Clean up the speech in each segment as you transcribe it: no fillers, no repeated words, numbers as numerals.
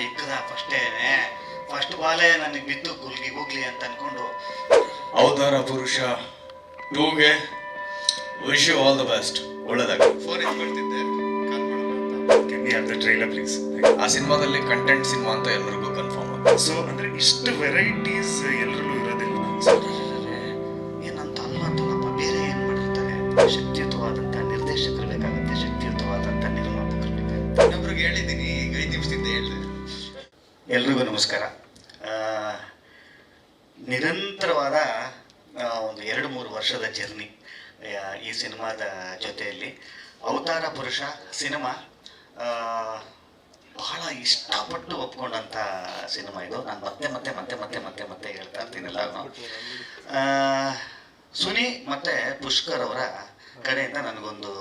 ಇಕ್ಕದ first ಬಾಲೇ ನನಗೆ ಬಿದ್ದು ಗುಗ್ಲಿ ಅಂತ ಅನ್ಕೊಂಡು ಅವತಾರ ಪುರುಷ 2ಗೆ wish you all the best. ಒಳ್ಳೆದಾಗ ಫೋನ್ ಮಾಡ್ತಿದ್ದೆ ಟ್ರೈಲರ್ ಪ್ಲೀಸ್. ಆ ಸಿನಿಮಾದಲ್ಲಿ ಕಂಟೆಂಟ್ ಸಿನಿಮಾ ಅಂತ ಎಲ್ಲರಿಗೂ ಕನ್ಫರ್ಮ್. ಸೊ ಅಂದ್ರೆ ಇಷ್ಟು ವೆರೈಟೀಸ್ ಎಲ್ಲರಲ್ಲೂ ಇರೋದಿಲ್ಲ. ಏನಂತ ಅಲ್ವಂತಲ್ಲಪ್ಪ, ಬೇರೆ ಏನು ಮಾಡಿರ್ತಾರೆ. ಶಕ್ತಿಯುತವಾದಂಥ ನಿರ್ದೇಶಕರು ಬೇಕಾಗುತ್ತೆ, ಶಕ್ತಿಯುತವಾದಂಥ ನಿರ್ಮಾಪಕರು ಬೇಕಾಗುತ್ತೆ. ಇನ್ನೊಬ್ರಿಗೆ ಹೇಳಿದ್ದೀನಿ, ಈಗ 5 ನಿಮಿಷದಿಂದ ಹೇಳಿದೆ. ಎಲ್ರಿಗೂ ನಮಸ್ಕಾರ. ನಿರಂತರವಾದ ಒಂದು 2-3 ವರ್ಷದ ಜರ್ನಿ ಈ ಸಿನಿಮಾದ ಜೊತೆಯಲ್ಲಿ. ಅವತಾರ ಪುರುಷ ಸಿನಿಮಾ ಬಹಳ ಇಷ್ಟಪಟ್ಟು ಒಪ್ಕೊಂಡಂಥ ಸಿನಿಮಾ ಇದು. ನಾನು ಮತ್ತೆ ಹೇಳ್ತಾ ಇರ್ತೀನಲ್ಲ. ಸುನಿ ಮತ್ತು ಪುಷ್ಕರ್ ಅವರ ಕಡೆಯಿಂದ ನನಗೊಂದು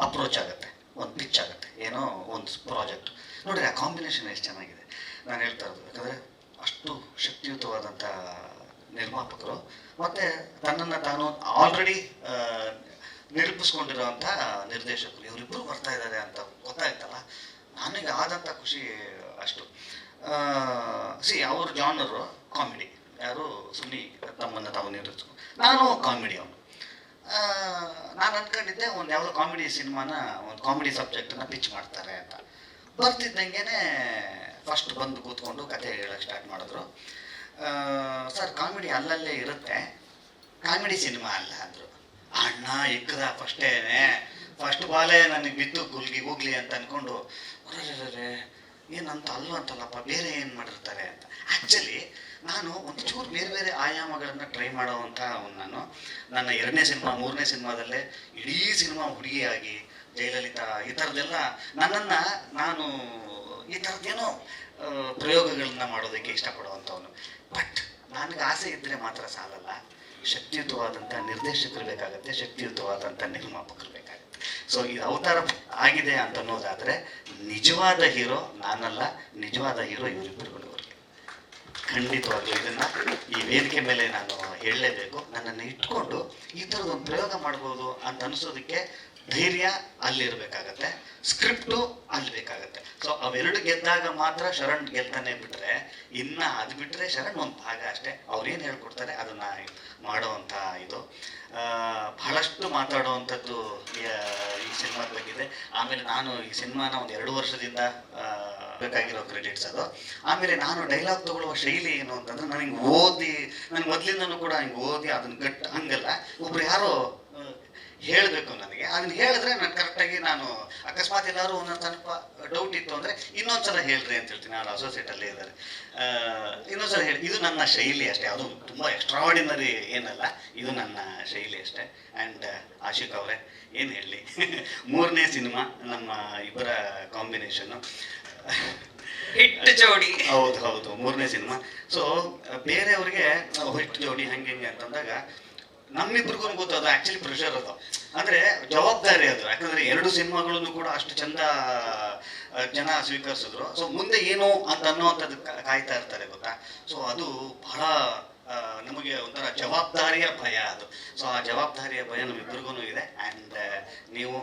ಅಪ್ರೋಚ್ ಆಗುತ್ತೆ, ಒಂದು ಪಿಚ್ ಆಗುತ್ತೆ, ಏನೋ ಒಂದು ಪ್ರಾಜೆಕ್ಟ್. ನೋಡಿರಿ ಆ ಕಾಂಬಿನೇಷನ್ ಎಷ್ಟು ಚೆನ್ನಾಗಿದೆ. ನಾನು ಹೇಳ್ತಾ ಇರೋದು ಯಾಕಂದರೆ ಅಷ್ಟು ಶಕ್ತಿಯುತವಾದಂಥ ನಿರ್ಮಾಪಕರು ಮತ್ತು ತನ್ನನ್ನು ತಾನು ಆಲ್ರೆಡಿ ನಿರೂಪಿಸ್ಕೊಂಡಿರೋವಂಥ ನಿರ್ದೇಶಕರು, ಇವರಿಬ್ಬರು ಬರ್ತಾ ಇದ್ದಾರೆ ಅಂತ ಗೊತ್ತಾಯ್ತಲ್ಲ, ನನಗೆ ಆದಂಥ ಖುಷಿ ಅಷ್ಟು. ಅವ್ರ ಜಾನರು ಕಾಮಿಡಿ, ಯಾರು ಸುನಿ ತಮ್ಮನ್ನು ತಾವು ನಿರೂಪಿಸ್ಕೊಂಡು, ನಾನು ಕಾಮಿಡಿ ಅವನು. ನಾನು ಅಂದ್ಕೊಂಡಿದ್ದೆ ಒಂದು ಯಾವುದೋ ಕಾಮಿಡಿ ಸಿನಿಮಾನ, ಒಂದು ಕಾಮಿಡಿ ಸಬ್ಜೆಕ್ಟನ್ನು ಪಿಚ್ ಮಾಡ್ತಾರೆ ಅಂತ. ಬರ್ತಿದ್ದಂಗೆ ಫಸ್ಟ್ ಬಂದು ಕೂತ್ಕೊಂಡು ಕತೆ ಹೇಳೋಕ್ಕೆ ಸ್ಟಾರ್ಟ್ ಮಾಡಿದ್ರು. ಸರ್ ಕಾಮಿಡಿ ಅಲ್ಲಲ್ಲೇ ಇರುತ್ತೆ, ಕಾಮಿಡಿ ಸಿನಿಮಾ ಅಲ್ಲ ಅಂದರು. ಅಣ್ಣ ಇಕ್ಕದ ಫಸ್ಟ್ ಬಾಲೇ ನನಗೆ ಬಿದ್ದು ಗುಗ್ಲಿ ಅಂತ ಅಂದ್ಕೊಂಡು ಏನಂತ ಅಲ್ವಂತಲ್ಲಪ್ಪ, ಬೇರೆ ಏನು ಮಾಡಿರ್ತಾರೆ ಅಂತ. ಆ್ಯಕ್ಚುಲಿ ನಾನು ಒಂಚೂರು ಬೇರೆ ಆಯಾಮಗಳನ್ನು ಟ್ರೈ ಮಾಡೋವಂಥ ನಾನು ನನ್ನ 2ನೇ ಸಿನಿಮಾ 3ನೇ ಸಿನಿಮಾದಲ್ಲೇ ಇಡೀ ಸಿನಿಮಾ ಹುಡುಗಿಯಾಗಿ ಜಯಲಲಿತಾ ಈ ಥರದ್ದೆಲ್ಲ ನನ್ನನ್ನು ನಾನು ಈ ಥರದ್ದೇನೋ ಪ್ರಯೋಗಗಳನ್ನ ಮಾಡೋದಕ್ಕೆ ಇಷ್ಟಪಡುವಂಥವನು. ಬಟ್ ನನಗೆ ಆಸೆ ಇದ್ದರೆ ಮಾತ್ರ ಸಾಲಲ್ಲ, ಶಕ್ತಿಯುತವಾದಂಥ ನಿರ್ದೇಶಕರು ಬೇಕಾಗುತ್ತೆ, ಶಕ್ತಿಯುತವಾದಂಥ ನಿರ್ಮಾಪಕರು ಬೇಕಾಗುತ್ತೆ. ಸೊ ಇದು ಅವತಾರ ಆಗಿದೆ ಅಂತ ಅನ್ನೋದಾದರೆ ನಿಜವಾದ ಹೀರೋ ನಾನಲ್ಲ, ನಿಜವಾದ ಹೀರೋ ಇವರಿಬ್ಬರುಗಳಿಗೆ. ಖಂಡಿತವಾಗ್ಲೂ ಇದನ್ನು ಈ ವೇದಿಕೆ ಮೇಲೆ ನಾನು ಹೇಳಲೇಬೇಕು. ನನ್ನನ್ನು ಇಟ್ಕೊಂಡು ಈ ಥರದೊಂದು ಪ್ರಯೋಗ ಮಾಡ್ಬೋದು ಅಂತ ಅನಿಸೋದಕ್ಕೆ ಧೈರ್ಯ ಅಲ್ಲಿರಬೇಕಾಗತ್ತೆ, ಸ್ಕ್ರಿಪ್ಟು ಅಲ್ಲಿ ಬೇಕಾಗತ್ತೆ. ಸೊ ಅವೆರಡು ಗೆದ್ದಾಗ ಮಾತ್ರ ಶರಣ್ ಗೆಲ್ತಾನೆ. ಬಿಟ್ಟರೆ ಇನ್ನು ಅದು ಬಿಟ್ಟರೆ ಶರಣ್ ಒಂದು ಭಾಗ ಅಷ್ಟೇ. ಅವ್ರೇನು ಹೇಳ್ಕೊಡ್ತಾರೆ ಅದನ್ನು ಮಾಡೋವಂಥ ಇದು. ಬಹಳಷ್ಟು ಮಾತಾಡುವಂಥದ್ದು ಈ ಸಿನಿಮಾದ ಬಗ್ಗೆ. ಆಮೇಲೆ ನಾನು ಈ ಸಿನಿಮಾನ ಒಂದು 2 ವರ್ಷದಿಂದ ಬೇಕಾಗಿರೋ ಕ್ರೆಡಿಟ್ಸ್ ಅದು. ಆಮೇಲೆ ನಾನು ಡೈಲಾಗ್ ತಗೊಳ್ಳುವ ಶೈಲಿ ಏನು ಅಂತಂದ್ರೆ, ನನಗೆ ಮೊದಲಿಂದನೂ ಕೂಡ ಹಿಂಗೆ ಓದಿ ಅದನ್ನು ಹಂಗಲ್ಲ, ಒಬ್ರು ಯಾರೋ ಹೇಳಬೇಕು ನನಗೆ. ಅದನ್ನು ಹೇಳಿದ್ರೆ ನಾನು ಕರೆಕ್ಟಾಗಿ, ನಾನು ಅಕಸ್ಮಾತ್ ಎಲ್ಲರೂ ಒಂದೊಂದು ಸ್ವಲ್ಪ ಡೌಟ್ ಇತ್ತು ಅಂದರೆ ಇನ್ನೊಂದ್ಸಲ ಹೇಳ್ರಿ ಅಂತ ಹೇಳ್ತೀನಿ. ನಾನು ಅಸೋಸಿಯೇಟಲ್ಲೇ ಇದ್ದಾರೆ, ಇನ್ನೊಂದ್ಸಲ ಹೇಳಿ. ಇದು ನನ್ನ ಶೈಲಿ ಅಷ್ಟೇ, ಅದು ತುಂಬ ಎಕ್ಸ್ಟ್ರಾಆರ್ಡಿನರಿ ಏನಲ್ಲ, ಇದು ನನ್ನ ಶೈಲಿ ಅಷ್ಟೇ. ಆ್ಯಂಡ್ ಆಶಿಕ್ ಅವರೇ ಏನು ಹೇಳಲಿ, 3ನೇ ಸಿನಿಮಾ ನಮ್ಮ ಇಬ್ಬರ ಕಾಂಬಿನೇಷನ್ನು ಹಿಟ್ ಜೋಡಿ. ಹೌದು 3ನೇ ಸಿನಿಮಾ. ಸೊ ಬೇರೆಯವ್ರಿಗೆ ಹಿಟ್ ಜೋಡಿ ಹಂಗೆ ಅಂತಂದಾಗ ನಮ್ಮಿಬ್ರಿಗೂ ಗೊತ್ತದು ಆ್ಯಕ್ಚುಲಿ ಪ್ರೆಷರ್ ಅದು, ಅಂದರೆ ಜವಾಬ್ದಾರಿ ಅದು. ಯಾಕಂದರೆ 2 ಸಿನಿಮಾಗಳನ್ನು ಕೂಡ ಅಷ್ಟು ಚಂದ ಜನ ಸ್ವೀಕರಿಸಿದ್ರು. ಸೊ ಮುಂದೆ ಏನು ಅಂತ ಅನ್ನೋವಂಥದ್ದು ಕಾಯ್ತಾ ಇರ್ತಾರೆ, ಗೊತ್ತಾ. ಸೊ ಅದು ಬಹಳ ನಮಗೆ ಒಂಥರ ಜವಾಬ್ದಾರಿಯ ಭಯ ಅದು. ಸೊ ಆ ಜವಾಬ್ದಾರಿಯ ಭಯ ನಮ್ಮಿಬ್ಬರಿಗೂ ಇದೆ. ಆ್ಯಂಡ್ ನೀವು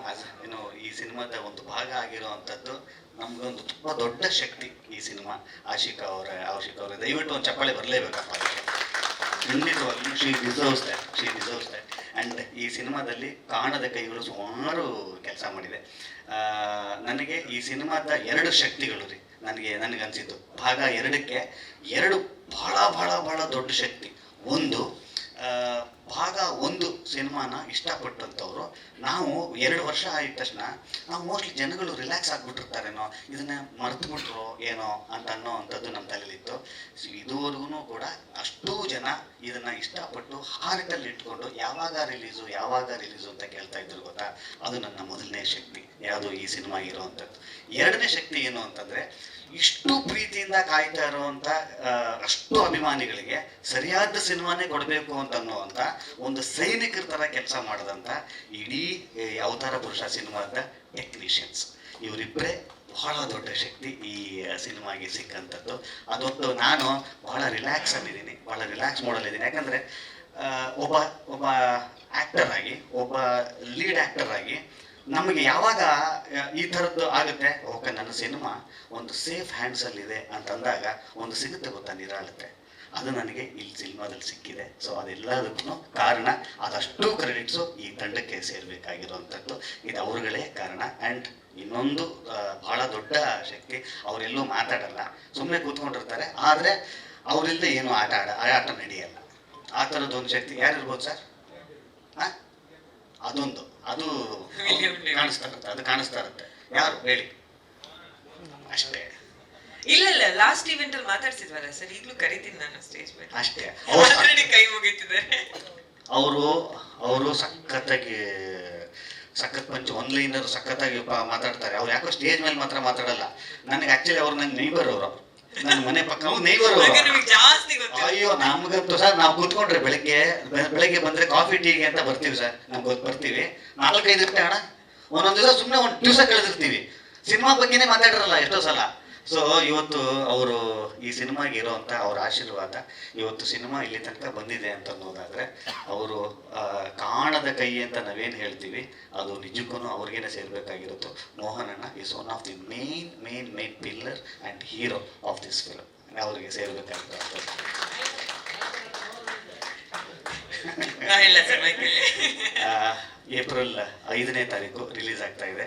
ಈ ಸಿನಿಮಾದ ಒಂದು ಭಾಗ ಆಗಿರೋ ಅಂಥದ್ದು ನಮಗೊಂದು ತುಂಬ ದೊಡ್ಡ ಶಕ್ತಿ ಈ ಸಿನಿಮಾ. ಆಶಿಕ್ ಅವರೇ ದಯವಿಟ್ಟು ಒಂದು ಚಪ್ಪಾಳೆ ಬರಲೇಬೇಕಪ್ಪ. ಖಂಡಿತವಾಗ್ಲೂ ಶಿ ಡಿಸರ್ವ್ಸ್ ದ್ಯಾಟ್. ಆ್ಯಂಡ್ ಈ ಸಿನಿಮಾದಲ್ಲಿ ಕಾಣದ ಕೈಗಳು ಸುಮಾರು ಕೆಲಸ ಮಾಡಿದೆ. ನನಗೆ ಈ ಸಿನಿಮಾದ 2 ಶಕ್ತಿಗಳು ರೀ ನನಗನ್ಸಿದ್ದು. ಭಾಗ 2ಕ್ಕೆ 2 ಬಹಳ ದೊಡ್ಡ ಶಕ್ತಿ. ಒಂದು, ಭಾಗ 1 ಸಿನಿಮಾನ ಇಷ್ಟಪಟ್ಟಂಥವ್ರು ನಾವು 2 ವರ್ಷ ಆಗಿದ ತಕ್ಷಣ ನಾವು ಮೋಸ್ಟ್ಲಿ ಜನಗಳು ರಿಲ್ಯಾಕ್ಸ್ ಆಗಿಬಿಟ್ಟಿರ್ತಾರೇನೋ, ಇದನ್ನು ಮರೆತುಬಿಟ್ರೋ ಏನೋ ಅಂತ ಅನ್ನೋ ಅಂಥದ್ದು ನಮ್ಮ ತಲೆಯಲ್ಲಿತ್ತು. ಇದುವರೆಗೂ ಕೂಡ ಅಷ್ಟೂ ಜನ ಇದನ್ನು ಇಷ್ಟಪಟ್ಟು ಹಾರ್ಟಲ್ಲಿ ಇಟ್ಕೊಂಡು ಯಾವಾಗ ರಿಲೀಸು ಅಂತ ಕೇಳ್ತಾ ಇದ್ರು, ಗೊತ್ತಾ. ಅದು ನನ್ನ ಮೊದಲನೇ ಶಕ್ತಿ, ಯಾವುದು ಈ ಸಿನಿಮಾ ಇರೋವಂಥದ್ದು. 2ನೇ ಶಕ್ತಿ ಏನು ಅಂತಂದರೆ, ಇಷ್ಟು ಪ್ರೀತಿಯಿಂದ ಕಾಯ್ತಾ ಇರುವಂಥ ಅಷ್ಟು ಅಭಿಮಾನಿಗಳಿಗೆ ಸರಿಯಾದ ಸಿನಿಮಾನೇ ಕೊಡಬೇಕು ಅಂತ ಅನ್ನುವಂಥ ಒಂದು ಸೈನಿಕರ ಥರ ಕೆಲಸ ಮಾಡಿದಂಥ ಇಡೀ ಅವತಾರ ಪುರುಷ ಸಿನಿಮಾದ ಟೆಕ್ನಿಷಿಯನ್ಸ್ ಇವರಿಬ್ಬರೇ ಬಹಳ ದೊಡ್ಡ ಶಕ್ತಿ ಈ ಸಿನಿಮಾಗೆ ಸಿಕ್ಕಂಥದ್ದು. ಅದೊಂದು ನಾನು ಬಹಳ ರಿಲ್ಯಾಕ್ಸ್ ಮಾಡಲಿದ್ದೀನಿ. ಯಾಕಂದರೆ ಒಬ್ಬ ಆ್ಯಕ್ಟರ್ ಆಗಿ, ಒಬ್ಬ ಲೀಡ್ ಆ್ಯಕ್ಟರ್ ಆಗಿ ನಮಗೆ ಯಾವಾಗ ಈ ಥರದ್ದು ಆಗುತ್ತೆ, ಓಕೆ ನನ್ನ ಸಿನಿಮಾ ಒಂದು ಸೇಫ್ ಹ್ಯಾಂಡ್ಸಲ್ಲಿದೆ ಅಂತಂದಾಗ ಒಂದು ಸಿಗುತ್ತೆ ಗೊತ್ತಾ ನಿರಾಳತೆ, ಅದು ನನಗೆ ಇಲ್ಲಿ ಸಿನಿಮಾದಲ್ಲಿ ಸಿಕ್ಕಿದೆ. ಸೊ ಅದೆಲ್ಲದಕ್ಕೂ ಕಾರಣ ಅದಷ್ಟು ಕ್ರೆಡಿಟ್ಸು ಈ ತಂಡಕ್ಕೆ ಸೇರಬೇಕಾಗಿರುವಂಥದ್ದು, ಇದು ಅವ್ರುಗಳೇ ಕಾರಣ. ಆ್ಯಂಡ್ ಇನ್ನೊಂದು ಭಾಳ ದೊಡ್ಡ ಶಕ್ತಿ, ಅವರೆಲ್ಲೂ ಮಾತಾಡಲ್ಲ, ಸುಮ್ಮನೆ ಕೂತ್ಕೊಂಡಿರ್ತಾರೆ, ಆದರೆ ಅವರಿಲ್ಲದೆ ಏನು ಆಟ ನಡೆಯಲ್ಲ. ಆ ಥರದ್ದೊಂದು ಶಕ್ತಿ ಯಾರಿರ್ಬೋದು ಸರ್? ಹಾಂ, ಅದೊಂದು ಅದು ಕಾಣಿಸ್ತಾ ಇರುತ್ತೆ. ಯಾರು ಹೇಳಿ? ಅಷ್ಟೇ. ಇಲ್ಲ ಲಾಸ್ಟ್ ಇವೆಂಟ್ ಅಲ್ಲಿ ಮಾತಾಡ್ಸಿದ್ವಲ್ಲ ಸರ್, ಈಗಲೂ ಕರಿತೀನಿ ನಾನು ಸ್ಟೇಜ್ ಮೇಲೆ. ಅಷ್ಟೇ. ಆಲ್ರೆಡಿ ಕೈ ಮುಗಿತಿದ್ದಾರೆ ಅವರು ಸಖತ್ ಪಂಚ್ ಒನ್ಲೈನರ್ ಸಖತ್ತಾಗಿ ಮಾತಾಡ್ತಾರೆ. ಅವ್ರು ಯಾಕೋ ಸ್ಟೇಜ್ ಮೇಲೆ ಮಾತ್ರ ಮಾತಾಡಲ್ಲ. ನನಗೆ ಆಕ್ಚುಲಿ ಅವ್ರು ನನ್ನ ನೈಬರ್, ಅವರು ನನ್ನ ಮನೆ ಪಕ್ಕ ನೈಬರ್ ಅವರು. ಜಾಸ್ತಿ ಗೊತ್ತಿಲ್ಲ. ಅಯ್ಯೋ ನಮ್ಗಂತೂ ಸರ್, ನಾವು ಕೂತ್ಕೊಂಡ್ರೆ ಬೆಳಗ್ಗೆ ಬಂದ್ರೆ ಕಾಫಿ ಟೀಗೆ ಅಂತ ಬರ್ತೀವಿ ಸರ್, ನಮ್ಗೆ ಬರ್ತೀವಿ 4-5 ಗಂಟೆ ಹಣ, ಒಂದೊಂದು ದಿವಸ ಸುಮ್ಮನೆ ಒಂದು ದಿವಸ ಕಳೆದಿರ್ತೀವಿ, ಸಿನಿಮಾ ಬಗ್ಗೆನೇ ಮಾತಾಡಿರಲ್ಲ ಎಷ್ಟೋ ಸಲ. ಸೊ ಇವತ್ತು ಅವರು ಈ ಸಿನಿಮಾಗೆ ಇರೋವಂಥ ಅವ್ರ ಆಶೀರ್ವಾದ, ಇವತ್ತು ಸಿನಿಮಾ ಇಲ್ಲಿ ತನಕ ಬಂದಿದೆ ಅಂತ ಅನ್ನೋದಾದರೆ, ಅವರು ಕಾಣದ ಕೈ ಅಂತ ನಾವೇನು ಹೇಳ್ತೀವಿ ಅದು ನಿಜಕ್ಕೂ ಅವ್ರಿಗೇನೆ ಸೇರ್ಬೇಕಾಗಿರುತ್ತೋ. ಮೋಹನ್ ಅಣ್ಣ is one of the main pillar and hero of this film, ಅವ್ರಿಗೆ ಸೇರ್ಬೇಕಾಗಿರೋ. ಏಪ್ರಿಲ್ 5ನೇ ತಾರೀಕು ರಿಲೀಸ್ ಆಗ್ತಾ ಇದೆ.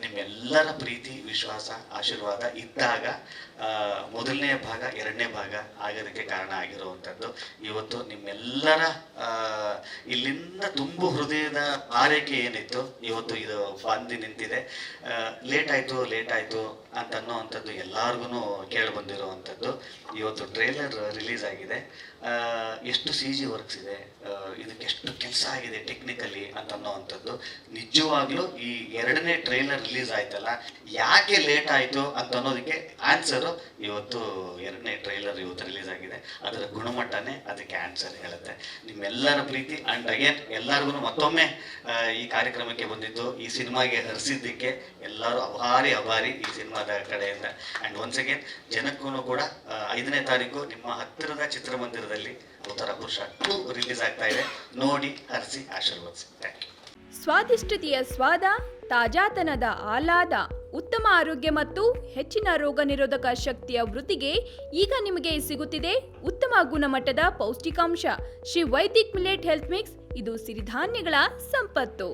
ನಿಮ್ಮೆಲ್ಲರ ಪ್ರೀತಿ, ವಿಶ್ವಾಸ, ಆಶೀರ್ವಾದ ಇದ್ದಾಗ ಮೊದಲನೇ ಭಾಗ 2ನೇ ಭಾಗ ಆಗೋದಕ್ಕೆ ಕಾರಣ ಆಗಿರುವಂಥದ್ದು. ಇವತ್ತು ನಿಮ್ಮೆಲ್ಲರ ಇಲ್ಲಿಂದ ತುಂಬು ಹೃದಯದ ಆರೈಕೆ ಏನಿತ್ತು, ಇವತ್ತು ಇದು ಬಂದು ನಿಂತಿದೆ. ಲೇಟ್ ಆಯಿತು ಅಂತನ್ನೋವಂಥದ್ದು ಎಲ್ಲರಿಗೂ ಕೇಳಿ ಬಂದಿರುವಂಥದ್ದು. ಇವತ್ತು ಟ್ರೇಲರ್ ರಿಲೀಸ್ ಆಗಿದೆ, ಎಷ್ಟು CG ವರ್ಕ್ಸ್ ಇದೆ, ಇದಕ್ಕೆಷ್ಟು ಕೆಲಸ ಆಗಿದೆ ಟೆಕ್ನಿಕಲಿ ಅಂತನ್ನೋವಂಥದ್ದು. ನಿಜವಾಗ್ಲೂ ಈ 2ನೇ ಟ್ರೈಲರ್ ರಿಲೀಸ್ ಆಯ್ತಲ್ಲ, ಯಾಕೆ ಲೇಟ್ ಆಯಿತು ಅಂತ ಅನ್ನೋದಕ್ಕೆ ಆನ್ಸರು ಇವತ್ತು 2ನೇ ಟ್ರೈಲರ್ ಇವತ್ತು ರಿಲೀಸ್ ಆಗಿದೆ. ಅದರ ಗುಣಮಟ್ಟನೇ ಅದಕ್ಕೆ ಆನ್ಸರ್ ಹೇಳುತ್ತೆ. ನಿಮ್ಮೆಲ್ಲರ ಪ್ರೀತಿ ಆ್ಯಂಡ್ ಅಗೇನ್ ಎಲ್ಲರಿಗೂ ಮತ್ತೊಮ್ಮೆ ಈ ಕಾರ್ಯಕ್ರಮಕ್ಕೆ ಬಂದಿದ್ದು, ಈ ಸಿನಿಮಾಗೆ ಹರಿಸಿದ್ದಕ್ಕೆ ಎಲ್ಲರೂ ಅಭಾರಿ ಈ ಸಿನಿಮಾದ ಕಡೆಯಿಂದ. ಆ್ಯಂಡ್ ಒನ್ಸ್ ಅಗೇನ್ ಜನಕ್ಕೂ ಕೂಡ 5ನೇ ತಾರೀಕು ನಿಮ್ಮ ಹತ್ತಿರದ ಚಿತ್ರಮಂದಿರದಲ್ಲಿ ಅವತಾರ ಪುರುಷ 2 ರಿಲೀಸ್ ಆಗ್ತಾ ಇದೆ. ನೋಡಿ, ಹರಿಸಿ, ಆಶೀರ್ವದಿಸಿ. Thank you. ಸ್ವಾದಿಷ್ಟತೆಯ ಸ್ವಾದ, ತಾಜಾತನದ ಆಹ್ಲಾದ, ಉತ್ತಮ ಆರೋಗ್ಯ ಮತ್ತು ಹೆಚ್ಚಿನ ರೋಗ ನಿರೋಧಕ ಶಕ್ತಿಯ ವೃದ್ಧಿಗೆ ಈಗ ನಿಮಗೆ ಸಿಗುತ್ತಿದೆ ಉತ್ತಮ ಗುಣಮಟ್ಟದ ಪೌಷ್ಟಿಕಾಂಶ. Shri Vaidik millet health mix, ಇದು ಸಿರಿಧಾನ್ಯಗಳ ಸಂಪತ್ತು.